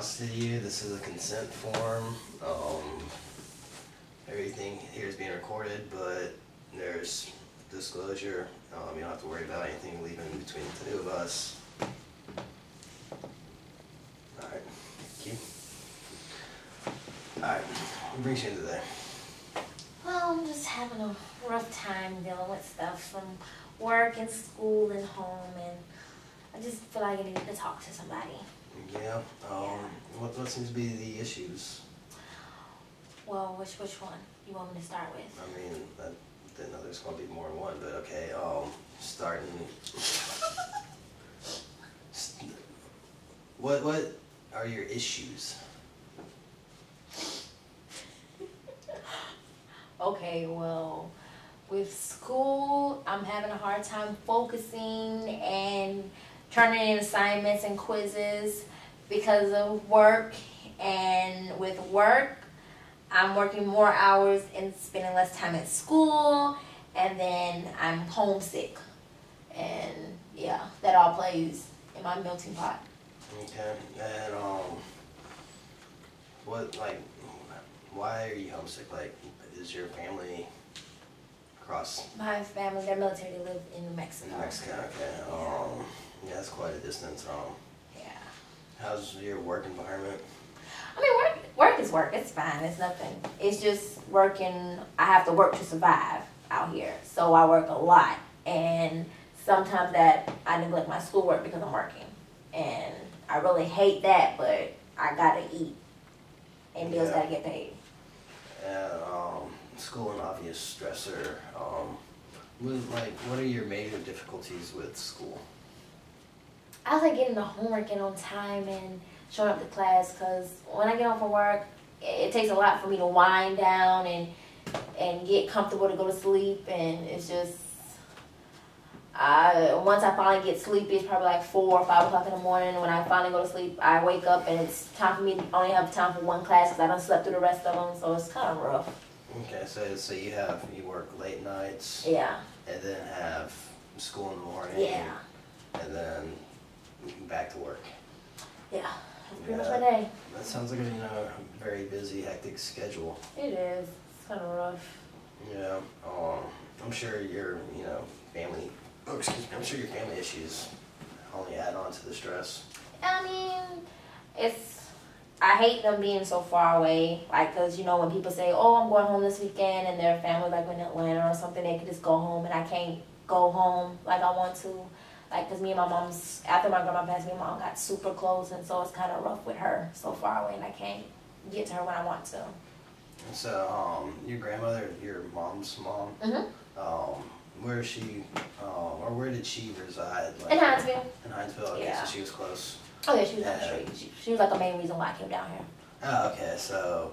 announced to you, this is a consent form. Everything here is being recorded, but there's disclosure. You don't have to worry about anything leaving between the two of us. Alright, thank you. Alright, what brings you in today? Well, I'm just having a rough time dealing with stuff from work and school and home, and I just feel like I need to talk to somebody. Yeah, what seems to be the issues? Well, which one you want me to start with? I mean, I didn't know there's going to be more than one, but okay, starting... What are your issues? Okay, well, with school, I'm having a hard time focusing and turning in assignments and quizzes because of work. And with work, I'm working more hours and spending less time at school, and then I'm homesick. And yeah, that all plays in my melting pot. Okay, and why are you homesick? Like, is your family across? My family, they're military, they live in Mexico. In Mexico, okay. Yeah, that's quite a distance. Yeah. How's your work environment? I mean, work is work. It's fine. It's nothing. It's just working. I have to work to survive out here, so I work a lot, and sometimes that I neglect my schoolwork because I'm working, and I really hate that, but I gotta eat, and bills gotta get paid. And school an obvious stressor. What are your major difficulties with school? I was like getting the homework in on time and showing up to class, because when I get home from work, it takes a lot for me to wind down and get comfortable to go to sleep, and it's just, once I finally get sleepy, it's probably like 4 or 5 o'clock in the morning. When I finally go to sleep, I wake up and it's time for me to only have time for one class because I done slept through the rest of them, so it's kind of rough. Okay, so you work late nights. Yeah. And then have school in the morning. Yeah. And then back to work. Yeah, that's pretty much my day. That sounds like a very busy, hectic schedule. It is. It's kind of rough. Yeah. I'm sure your family. Oh, excuse me. I'm sure your family issues only add on to the stress. I mean, I hate them being so far away. Like, cause when people say, "Oh, I'm going home this weekend," and their family like in Atlanta or something, they could just go home, and I can't go home like I want to. Like, cause me and my mom's, after my grandma passed, me and mom got super close, and so it's kind of rough with her so far away, and I can't get to her when I want to. So, your grandmother, your mom's mom. Mhm. Where is she, or where did she reside? In Hinesville. In Hinesville, okay, Yeah. so she was close. Oh yeah, she was on the street. She was like a main reason why I came down here. Oh, okay, so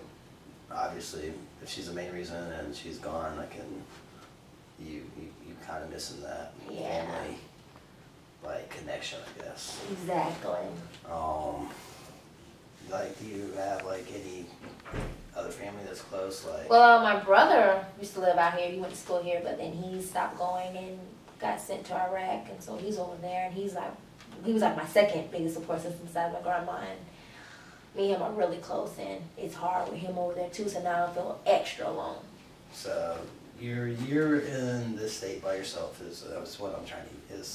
obviously if she's the main reason and she's gone, you kind of missing that family, connection, I guess. Exactly. Do you have any other family that's close? Well, my brother used to live out here. He went to school here, but then he stopped going and got sent to Iraq, and so he's over there, and he was like my second biggest support system besides my grandma, and me and him are really close, and it's hard with him over there too, so now I feel extra alone. So you're in this state by yourself is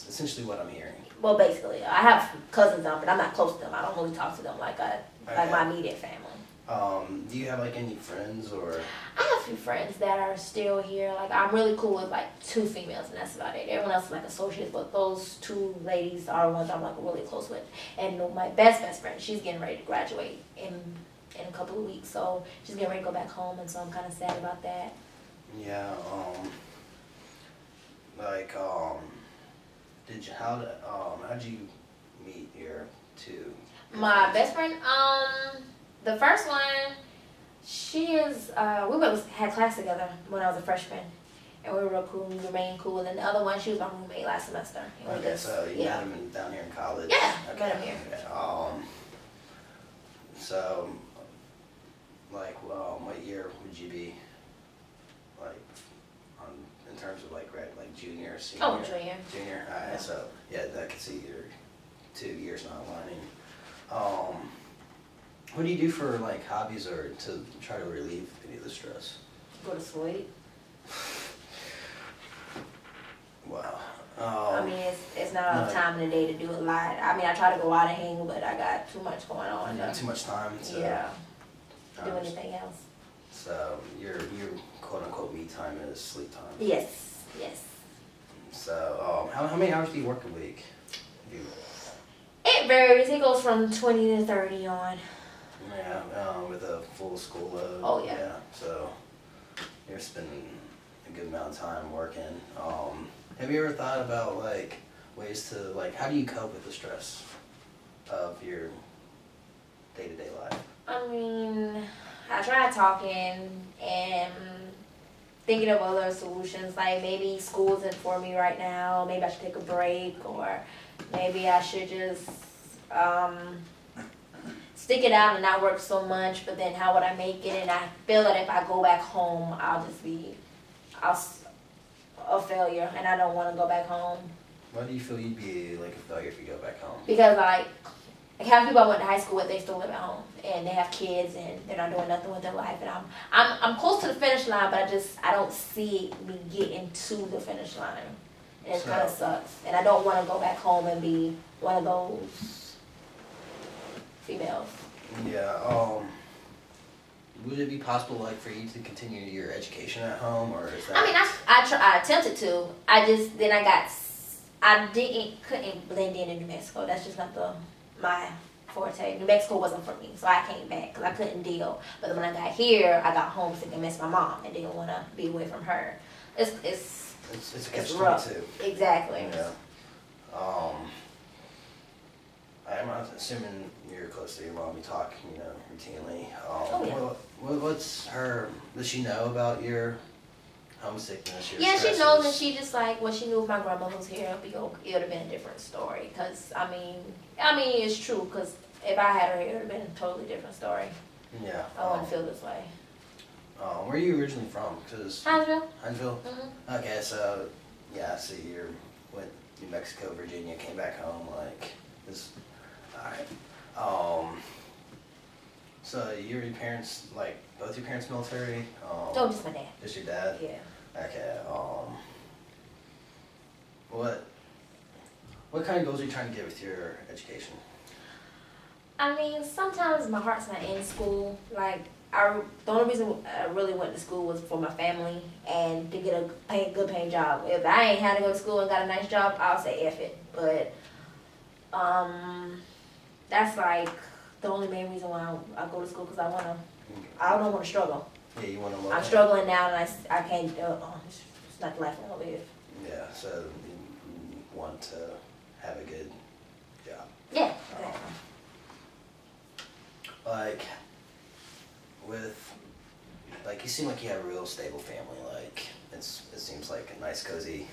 essentially what I'm hearing. Well, basically, I have cousins out, but I'm not close to them. I don't really talk to them like my immediate family. Do you have any friends or? I have a few friends that are still here. Like, I'm really cool with 2 females, and that's about it. Everyone else is associates, but those 2 ladies are the ones I'm really close with. And my best friend, she's getting ready to graduate in a couple of weeks, so she's getting ready to go back home, and so I'm kind of sad about that. Yeah. How'd you meet your 2? My best friend, the first one, she is, we had class together when I was a freshman, and we were real cool, we remained cool, and then the other one, she was my roommate last semester. Okay, so you met him down here in college? Yeah, okay. met him here. Okay. So, what year would you be, in terms of junior, senior? Oh, junior. Junior, alright, yeah. So, yeah, I could see your 2 years not aligning. What do you do for like hobbies or to try to relieve any of the stress? Go to sleep. Wow. I mean, it's not enough time in the day to do a lot. I mean, I try to go out and hang, but I got too much going on. Not too much time to do anything else. So your quote unquote me time is sleep time. Yes. So how many hours do you work a week? It varies. It goes from 20 to 30 on. Yeah, with a full school load. Oh yeah. Yeah. So you're spending a good amount of time working. Have you ever thought about like ways to like how do you cope with the stress of your day-to-day life? I mean, I try talking and thinking of other solutions. Like maybe school isn't for me right now. Maybe I should take a break, or maybe I should just stick it out and not work so much. But then how would I make it? And I feel that if I go back home, I'll a failure, and I don't want to go back home. Why do you feel you'd be like a failure if you go back home? Because like half the people I went to high school with, they still live at home, and they have kids, and they're not doing nothing with their life. And I'm close to the finish line, but I don't see me getting to the finish line, and it kind of sucks. And I don't want to go back home and be one of those females. Yeah. Would it be possible, like, for you to continue your education at home, or is that? I mean, I attempted to. I couldn't blend in New Mexico. That's just not my forte. New Mexico wasn't for me, so I came back because I couldn't deal. But then when I got here, I got homesick and missed my mom and didn't want to be away from her. It's a catch-22. Exactly. Yeah. I'm assuming you're close to your mom. You talk, routinely. What's her? Does she know about your homesickness? Yeah, she knows, and she just like, well, she knew if my grandmother was here, it would have been a different story. Cause I mean, it's true. Cause if I had her here, it would have been a totally different story. Yeah. I wouldn't feel this way. Where are you originally from? Cause Huntsville. Huntsville. Mm-hmm. Okay, so yeah, so you went New Mexico, Virginia, came back home like this. All right. So your parents, like both your parents, military? No, just my dad. Just your dad? Yeah. Okay. What kind of goals are you trying to get with your education? I mean, sometimes my heart's not in school. Like, the only reason I really went to school was for my family and to get a good paying job. If I ain't had to go to school and got a nice job, I'll say F it. But that's like the only main reason why I go to school, because I don't want to struggle. Yeah, you want to. I'm struggling now, and I can't. It's not the life I want to live. Yeah, so you want to have a good job. Yeah, exactly. You seem like you have a real stable family. Like it seems like a nice, cozy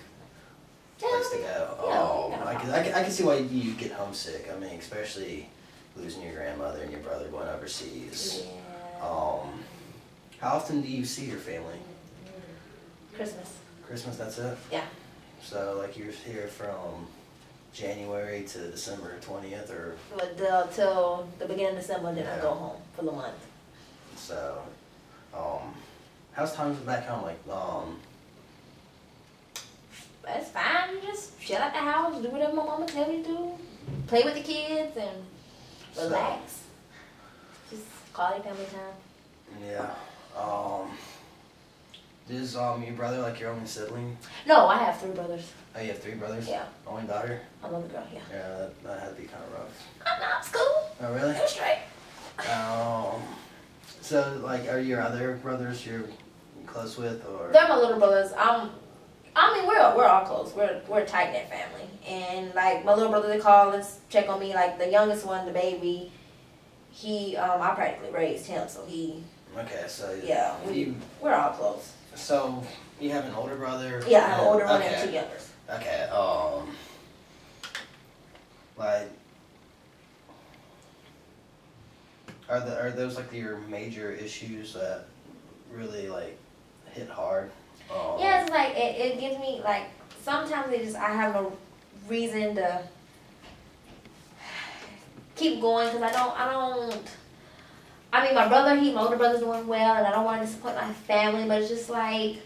place to go. I can see why you get homesick. I mean, especially losing your grandmother and your brother going overseas. Yeah. How often do you see your family? Christmas. Christmas, that's it? Yeah. So, like, you're here from January to December 20th, or? Till the beginning of December, then I go home for the month. So, how's times back home? Like, It's fine. You just chill at the house, do whatever my mama tell you to do, play with the kids, and relax. Just quality family time. Yeah. Is your brother like your only sibling? No, I have 3 brothers. Oh, you have 3 brothers? Yeah. Only daughter? Another girl, yeah. Yeah, that had to be kind of rough. No, it's cool. Oh, really? It was straight. So, like, are your other brothers you're close with, or? They're my little brothers. I mean, we're all close. We're a tight knit family, and like my little brother, they call us, check on me. Like the youngest one, the baby, I practically raised him, so he. Okay, so yeah, we're all close. So you have an older brother? Yeah, I have an older one and 2 youngers. Okay, like, are those like your major issues that really like hit hard? Yeah, it's like it gives me like sometimes I have no reason to keep going because I mean, my older brother's doing well, and I don't want to disappoint my family, but it's just like,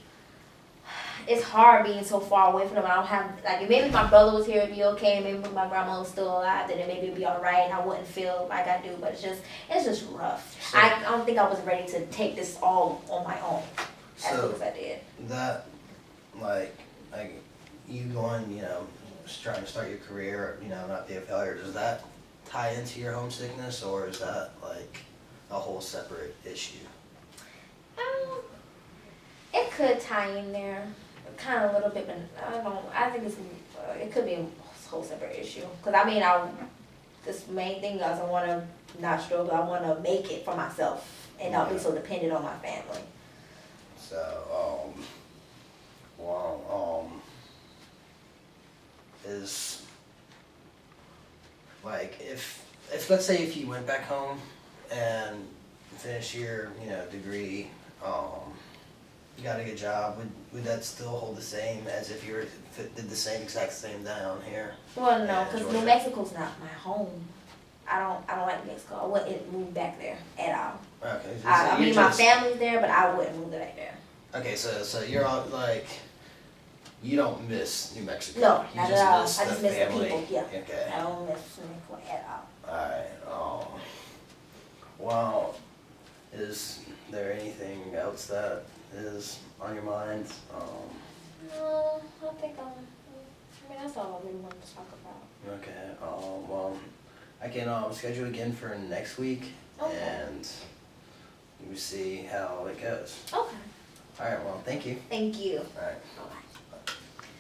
it's hard being so far away from them. I don't have, like, if maybe my brother was here, it'd be okay. Maybe if my grandma was still alive, then maybe it'd be all right, and I wouldn't feel like I do. But it's just rough. So, I don't think I was ready to take this all on my own as quick as I did. That, like you going, trying to start your career, not be a failure. Does that tie into your homesickness, or is that like a whole separate issue? It could tie in there, kind of a little bit, but I think it could be a whole separate issue. Cause I mean, this main thing is I want to not struggle. I want to make it for myself and not be so dependent on my family. So, is like if let's say if you went back home and finished your degree, you got a good job, would that still hold the same as if you did the exact same down here? Well, no, because New Mexico's not my home. I don't like New Mexico. I wouldn't move back there at all. Okay. So I mean, my family's there, but I wouldn't move back there. Okay, so you're all, like, you don't miss New Mexico. No, you not just at all. miss I just miss the people. Yeah. Okay. I don't miss New Mexico at all. Alright. Well, is there anything else that is on your mind? No, I think I mean, that's all I really wanted to talk about. Okay. Well, I can schedule again for next week, and we see how it goes. Okay. Alright, well, thank you. Thank you. Alright. Bye-bye.